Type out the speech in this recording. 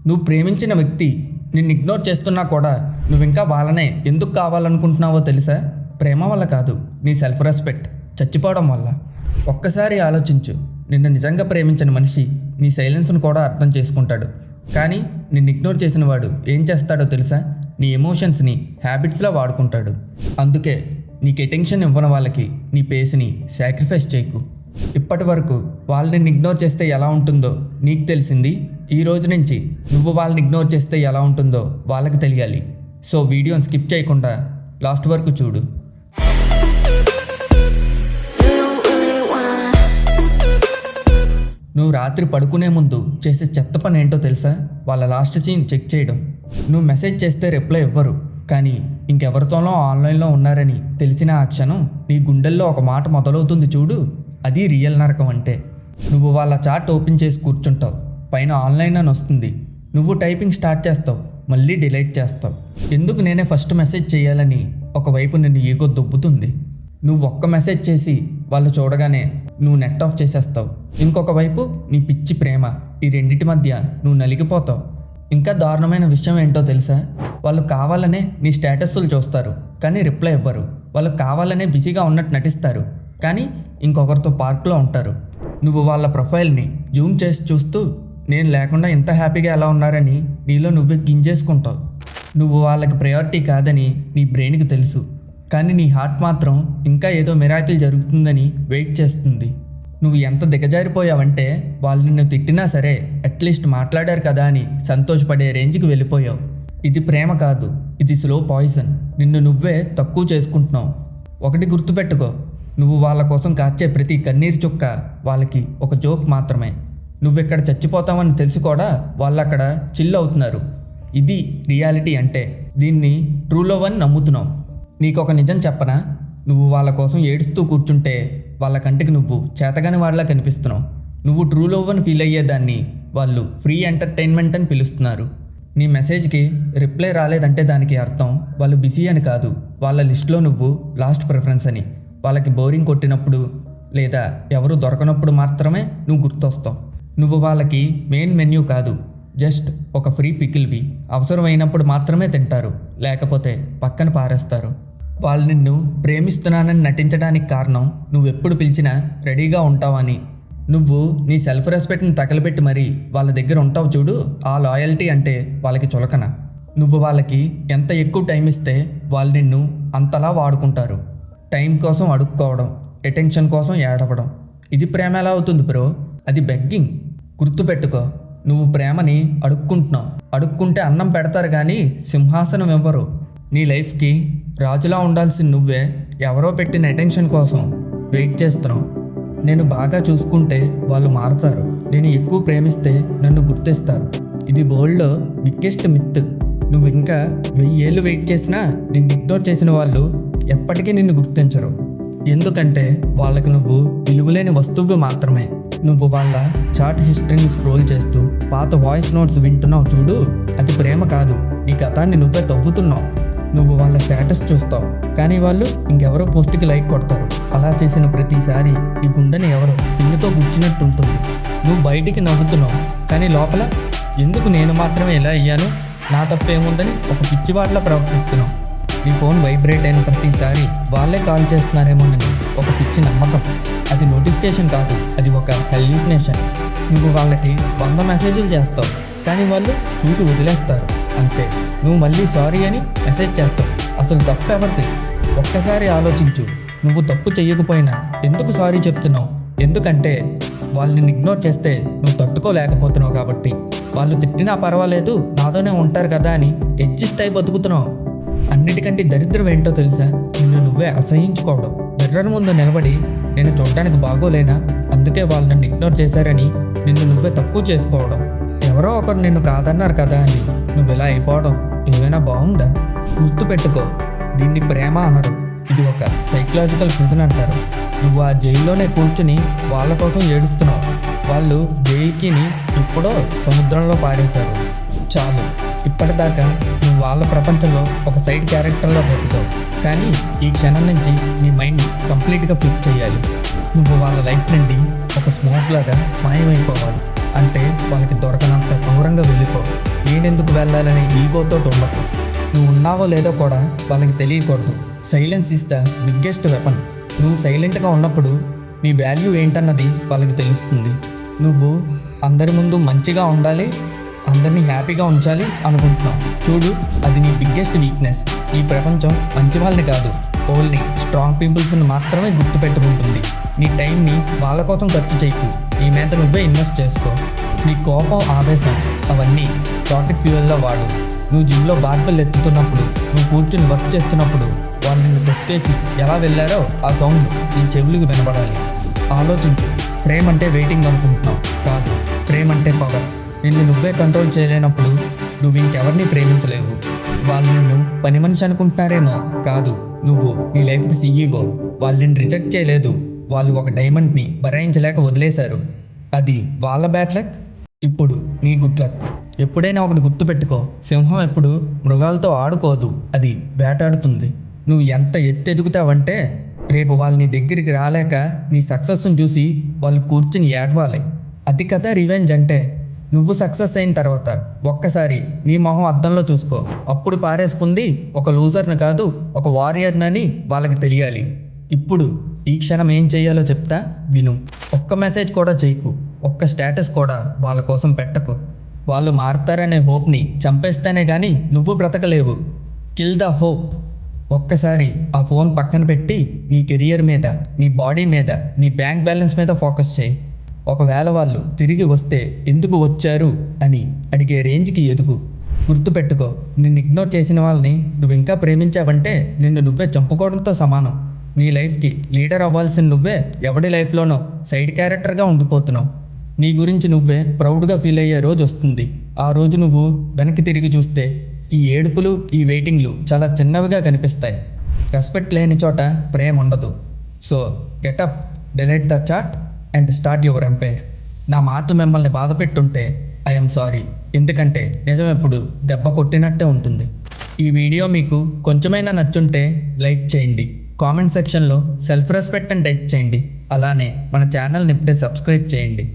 నువ్వు ప్రేమించిన వ్యక్తి నిన్ను ఇగ్నోర్ చేస్తున్నా కూడా నువ్వు ఇంకా వాళ్ళనే ఎందుకు కావాలనుకుంటున్నావో తెలుసా? ప్రేమ వల్ల కాదు, నీ సెల్ఫ్ రెస్పెక్ట్ చచ్చిపోవడం వల్ల. ఒక్కసారి ఆలోచించు, నిన్ను నిజంగా ప్రేమించిన మనిషి నీ సైలెన్స్ను కూడా అర్థం చేసుకుంటాడు. కానీ నిన్ను ఇగ్నోర్ చేసిన వాడు ఏం చేస్తాడో తెలుసా? నీ ఎమోషన్స్ని హ్యాబిట్స్లో వాడుకుంటాడు. అందుకే నీకు అటెన్షన్ ఇవ్వని వాళ్ళకి నీ పేస్ని సాక్రిఫైస్ చేయకు. ఇప్పటి వరకు వాళ్ళని ఇగ్నోర్ చేస్తే ఎలా ఉంటుందో నీకు తెలిసింది. ఈ రోజు నుంచి నువ్వు వాళ్ళని ఇగ్నోర్ చేస్తే ఎలా ఉంటుందో వాళ్ళకి తెలియాలి. సో వీడియోని స్కిప్ చేయకుండా లాస్ట్ వరకు చూడు. నువ్వు రాత్రి పడుకునే ముందు చేసే చెత్త పని ఏంటో తెలుసా? వాళ్ళ లాస్ట్ సీన్ చెక్ చేయడం. నువ్వు మెసేజ్ చేస్తే రిప్లై ఇవ్వరు, కానీ ఇంకెవరితోనో ఆన్లైన్లో ఉన్నారని తెలిసిన ఆ క్షణం నీ గుండెల్లో ఒక మాట మొదలవుతుంది చూడు. అది రియల్ నరకం అంటే. నువ్వు వాళ్ళ చాట్ ఓపెన్ చేసి కూర్చుంటావు, పైన ఆన్లైన్ అని వస్తుంది. నువ్వు టైపింగ్ స్టార్ట్ చేస్తావు, మళ్ళీ డిలీట్ చేస్తావు. ఎందుకు నేనే ఫస్ట్ మెసేజ్ చేయాలని ఒకవైపు నిన్ను ఈగో దుబ్బుతుంది. నువ్వు ఒక్క మెసేజ్ చేసి వాళ్ళు చూడగానే నువ్వు నెట్ ఆఫ్ చేసేస్తావు. ఇంకొక వైపు నీ పిచ్చి ప్రేమ. ఈ రెండింటి మధ్య నువ్వు నలిగిపోతావు. ఇంకా దారుణమైన విషయం ఏంటో తెలుసా? వాళ్ళు కావాలనే నీ స్టేటస్లు చూస్తారు, కానీ రిప్లై ఇవ్వరు. వాళ్ళు కావాలనే బిజీగా ఉన్నట్టు నటిస్తారు, కానీ ఇంకొకరితో పార్క్లో ఉంటారు. నువ్వు వాళ్ళ ప్రొఫైల్ని జూమ్ చేసి చూస్తూ నేను లేకుండా ఇంత హ్యాపీగా ఎలా ఉన్నారని నీలో నువ్వే గింజేసుకుంటావు. నువ్వు వాళ్ళకి ప్రయారిటీ కాదని నీ బ్రెయిన్కి తెలుసు, కానీ నీ హార్ట్ మాత్రం ఇంకా ఏదో మిరాకిల్ జరుగుతుందని వెయిట్ చేస్తుంది. నువ్వు ఎంత దిగజారిపోయావంటే వాళ్ళు నిన్ను తిట్టినా సరే అట్లీస్ట్ మాట్లాడారు కదా అని సంతోషపడే రేంజ్కి వెళ్ళిపోయావు. ఇది ప్రేమ కాదు, ఇది స్లో పాయిజన్. నిన్ను నువ్వే తక్కువ చేసుకుంటున్నావు. ఒకటి గుర్తుపెట్టుకో, నువ్వు వాళ్ళ కోసం కార్చే ప్రతి కన్నీరు చుక్క వాళ్ళకి ఒక జోక్ మాత్రమే. నువ్వెక్కడ చచ్చిపోతావని తెలిసి కూడా వాళ్ళు అక్కడ చిల్ అవుతున్నారు. ఇది రియాలిటీ అంటే. దీన్ని ట్రూ లవ్ అని నమ్ముతున్నావు. నీకు ఒక నిజం చెప్పనా? నువ్వు వాళ్ళ కోసం ఏడుస్తూ కూర్చుంటే వాళ్ళ కంటికి నువ్వు చేతగాని వాళ్ళ కనిపిస్తున్నావు. నువ్వు ట్రూ లవ్ అని ఫీల్ అయ్యేదాన్ని వాళ్ళు ఫ్రీ ఎంటర్టైన్మెంట్ అని పిలుస్తున్నారు. నీ మెసేజ్కి రిప్లై రాలేదంటే దానికి అర్థం వాళ్ళు బిజీ అని కాదు, వాళ్ళ లిస్ట్లో నువ్వు లాస్ట్ ప్రిఫరెన్స్ అని. వాళ్ళకి బోరింగ్ కొట్టినప్పుడు లేదా ఎవరు దొరకనప్పుడు మాత్రమే నువ్వు గుర్తొస్తావు. నువ్వు వాళ్ళకి మెయిన్ మెన్యూ కాదు, జస్ట్ ఒక ఫ్రీ పికిల్వి. అవసరమైనప్పుడు మాత్రమే తింటారు, లేకపోతే పక్కన పారేస్తారు. వాళ్ళు నిన్ను ప్రేమిస్తున్నానని నటించడానికి కారణం నువ్వెప్పుడు పిలిచినా రెడీగా ఉంటావని. నువ్వు నీ సెల్ఫ్ రెస్పెక్ట్ని తగలబెట్టి మరీ వాళ్ళ దగ్గర ఉంటావు చూడు. ఆ లాయల్టీ అంటే వాళ్ళకి చులకన. నువ్వు వాళ్ళకి ఎంత ఎక్కువ టైం ఇస్తే వాళ్ళు నిన్ను అంతలా వాడుకుంటారు. టైం కోసం అడుక్కోవడం, అటెన్షన్ కోసం ఏడవడం. ఇది ప్రేమ ఎలా అవుతుంది బ్రో? అది బెగ్గింగ్. గుర్తుపెట్టుకో, నువ్వు ప్రేమని అడుక్కుంటున్నావు. అడుక్కుంటే అన్నం పెడతారు కానీ సింహాసనం ఇవ్వరు. నీ లైఫ్కి రాజులా ఉండాల్సిన నువ్వే ఎవరో పెట్టిన అటెన్షన్ కోసం వెయిట్ చేస్తున్నావు. నేను బాగా చూసుకుంటే వాళ్ళు మారుతారు, నేను ఎక్కువ ప్రేమిస్తే నన్ను గుర్తిస్తారు. ఇది వరల్డ్లో బిగ్గెస్ట్ మిత్. నువ్వు ఇంకా 1000 ఏళ్ళు వెయిట్ చేసినా నిన్ను ఇగ్నోర్ చేసిన వాళ్ళు ఎప్పటికీ నిన్ను గుర్తించరు. ఎందుకంటే వాళ్ళకి నువ్వు విలువలేని వస్తువు మాత్రమే. నువ్వు వాళ్ళ చాట్ హిస్టరీని స్క్రోల్ చేస్తూ పాత వాయిస్ నోట్స్ వింటున్నావు చూడు. అది ప్రేమ కాదు, నీ గతాన్ని నువ్వే తవ్వుతున్నావు. నువ్వు వాళ్ళ స్టేటస్ చూస్తావు, కానీ వాళ్ళు ఇంకెవరో పోస్ట్కి లైక్ కొడతారు. అలా చేసిన ప్రతిసారి ఈ గుండెని ఎవరో పిన్నుతో గుచ్చినట్టు ఉంటుంది. నువ్వు బయటికి నవ్వుతున్నావు, కానీ లోపల ఎందుకు నేను మాత్రమే ఇలా అయ్యాను, నా తప్పేముందని ఒక పిచ్చివాడిలా ప్రవర్తిస్తున్నావు. నీ ఫోన్ వైబ్రేట్ అయిన ప్రతిసారి వాళ్ళే కాల్ చేస్తున్నారేమోనని ఒక పిచ్చి నమ్మకం. అది నోటిఫికేషన్ కాదు, అది ఒక హెల్యూసినేషన్. నువ్వు వాళ్ళకి 100 మెసేజ్లు చేస్తావు, కానీ వాళ్ళు చూసి వదిలేస్తారు అంతే. నువ్వు మళ్ళీ సారీ అని మెసేజ్ చేస్తావు. అసలు తప్పు ఎవరిది? ఒక్కసారి ఆలోచించు. నువ్వు తప్పు చెయ్యకపోయినా ఎందుకు సారీ చెప్తున్నావు? ఎందుకంటే వాళ్ళని ఇగ్నోర్ చేస్తే నువ్వు తట్టుకోలేకపోతున్నావు కాబట్టి. వాళ్ళు తిట్టినా పర్వాలేదు, నాతోనే ఉంటారు కదా అని అడ్జస్ట్ అయి బతుకుతున్నావు. అన్నిటికంటే దరిద్రం ఏంటో తెలుసా? నిన్ను నువ్వే అసహించుకోవడం. మిర్రర్ ముందు నిలబడి నేను చూడడానికి బాగోలేనా, అందుకే వాళ్ళు నన్ను ఇగ్నోర్ చేశారని నిన్ను నువ్వే తక్కువ చేసుకోవడం. ఎవరో ఒకరు నిన్ను కాదన్నారు కదా అని నువ్వు ఇలా అయిపోవడం ఏమైనా బాగుందా? గుర్తుపెట్టుకో, దీన్ని ప్రేమ అనరు, ఇది ఒక సైకలాజికల్ ప్రిజన్ అంటారు. నువ్వు ఆ జైల్లోనే కూర్చుని వాళ్ళ కోసం ఏడుస్తున్నావు. వాళ్ళు జైలుకిని ఎప్పుడో సముద్రంలో పాడేశారు. చాలు, ఇప్పటిదాకా నువ్వు వాళ్ళ ప్రపంచంలో ఒక సైడ్ క్యారెక్టర్లో బతుకుతావు. కానీ ఈ క్షణం నుంచి నీ మైండ్ కంప్లీట్గా ఫ్లిప్ చేయాలి. నువ్వు వాళ్ళ లైఫ్ నుండి ఒక స్మోక్ లాగా మాయమైపోవాలి. అంటే వాళ్ళకి దొరకనంత దూరంగా వెళ్ళిపో. నేనెందుకు వెళ్ళాలనే ఈగోతో ఉండకు. నువ్వు ఉన్నావో లేదో కూడా వాళ్ళకి తెలియకూడదు. Silence is the biggest weapon. నువ్వు సైలెంట్గా ఉన్నప్పుడు నీ వాల్యూ ఏంటన్నది వాళ్ళకి తెలుస్తుంది. నువ్వు అందరి ముందు మంచిగా ఉండాలి, అందరినీ హ్యాపీగా ఉంచాలి అనుకుంటున్నావు. చూడు, అది నీ బిగ్గెస్ట్ వీక్నెస్. ఈ ప్రపంచం మంచి వాళ్ళని కాదు, ఓన్లీ స్ట్రాంగ్ పీపుల్స్ని మాత్రమే గుర్తుపెట్టుకుంటుంది. నీ టైంని వాళ్ళ కోసం ఖర్చు చేయకు, నీ మీద నువ్వే ఇన్వెస్ట్ చేసుకో. నీ కోపం, ఆవేశం అవన్నీ రాకెట్ ఫ్యూయల్లో వాడు. నువ్వు జిమ్లో బార్బెల్ ఎత్తుతున్నప్పుడు, నువ్వు కూర్చుని వర్క్ చేస్తున్నప్పుడు వాళ్ళు నిన్ను తొక్కేసి ఎలా వెళ్ళారో ఆ సౌండ్ నీ చెవులకు వినపడాలి. ఆలోచించు. ప్రేమ అంటే వెయిటింగ్ అనుకుంటున్నావు, కాదు. ప్రేమ అంటే పవర్. నిన్ను నువ్వే కంట్రోల్ చేయలేనప్పుడు నువ్వు ఇంకెవరిని ప్రేమించలేవు. వాళ్ళు నిన్ను పని మనిషి అనుకుంటున్నారేమో, కాదు. నువ్వు నీ లైఫ్కి సీఈఓ. వాళ్ళు నిన్ను రిజెక్ట్ చేయలేదు, వాళ్ళు ఒక డైమండ్ని భరాయించలేక వదిలేశారు. అది వాళ్ళ బ్యాడ్ లక్, ఇప్పుడు నీ గుడ్ లక్. ఎప్పుడైనా ఒకటి గుర్తుపెట్టుకో, సింహం ఎప్పుడు మృగాలతో ఆడుకోదు, అది వేటాడుతుంది. నువ్వు ఎంత ఎత్తెదుగుతావంటే రేపు వాళ్ళు నీ దగ్గరికి రాలేక నీ సక్సెస్ని చూసి వాళ్ళు కూర్చుని ఏడవాలి. అది కదా రివెంజ్ అంటే. నువ్వు సక్సెస్ అయిన తర్వాత ఒక్కసారి నీ మొహం అద్దంలో చూసుకో. అప్పుడు పారేసుకుంది ఒక లూజర్ని కాదు, ఒక వారియర్నని వాళ్ళకి తెలియాలి. ఇప్పుడు ఈ క్షణం ఏం చెయ్యాలో చెప్తా, విను. ఒక్క మెసేజ్ కూడా చేయకు, ఒక్క స్టేటస్ కూడా వాళ్ళ కోసం పెట్టకు. వాళ్ళు మారుతారనే హోప్ని చంపేస్తేనే కానీ నువ్వు బ్రతకలేవు. Kill the hope. ఒక్కసారి ఆ ఫోన్ పక్కన పెట్టి నీ కెరియర్ మీద, నీ బాడీ మీద, నీ బ్యాంక్ బ్యాలెన్స్ మీద ఫోకస్ చేయి. ఒకవేళ వాళ్ళు తిరిగి వస్తే ఎందుకు వచ్చారు అని అడిగే రేంజ్కి ఎదుగు. గుర్తుపెట్టుకో, నిన్ను ఇగ్నోర్ చేసిన వాళ్ళని నువ్వు ఇంకా ప్రేమించావంటే నిన్ను నువ్వే చంపుకోవడంతో సమానం. నీ లైఫ్కి లీడర్ అవ్వాల్సిన నువ్వే ఎవడి లైఫ్లోనో సైడ్ క్యారెక్టర్గా ఉండిపోతున్నావు. నీ గురించి నువ్వే ప్రౌడ్గా ఫీల్ అయ్యే రోజు వస్తుంది. ఆ రోజు నువ్వు వెనక్కి తిరిగి చూస్తే ఈ ఏడుపులు, ఈ వెయిటింగ్లు చాలా చిన్నవిగా కనిపిస్తాయి. రెస్పెక్ట్ లేని చోట ప్రేమ ఉండదు. So get up, delete the chat and start your empire. నా మాటలు మిమ్మల్ని బాధ పెట్టుంటే ఐఎమ్ సారీ. ఎందుకంటే నిజం ఎప్పుడు దెబ్బ కొట్టినట్టే ఉంటుంది. ఈ వీడియో మీకు కొంచెమైనా నచ్చుంటే లైక్ చేయండి, కామెంట్ సెక్షన్లో సెల్ఫ్ రెస్పెక్ట్ అని టైప్ చేయండి. అలానే మన ఛానల్ని ఇప్పుడే సబ్స్క్రైబ్ చేయండి.